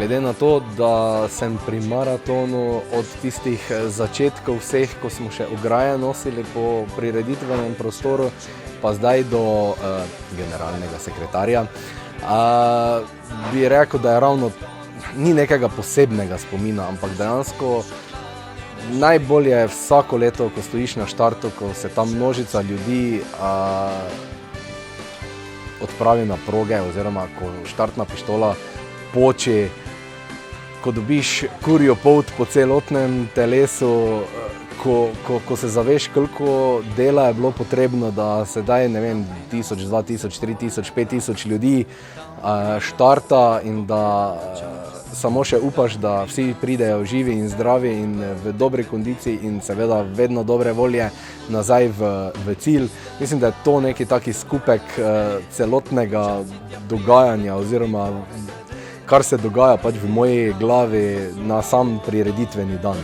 glede na to, da sem pri maratonu od tistih začetkov vseh, ko smo še ograje nosili po prireditvenem prostoru, pa zdaj do generalnega sekretarja, bi rekel, da je ravno ni nekega posebnega spomina, ampak dejansko najbolje je vsako leto, ko stojiš na štartu, ko se ta množica ljudi odpravi na proge oziroma ko štartna pištola poči, ko dobiš kurjo polt po celotnem telesu, ko se zaveš, koliko dela je bilo potrebno, da sedaj, ne vem, 1000, 2000, 3000, 5000 ljudi štarta in da samo še upaš, da vsi pridejo živi in zdravi in v dobri kondiciji in seveda vedno dobre volje nazaj v cilj. Mislim, da je to neki taki skupek celotnega dogajanja oziroma kar se dogaja pač v moji glavi na sam prireditveni dan.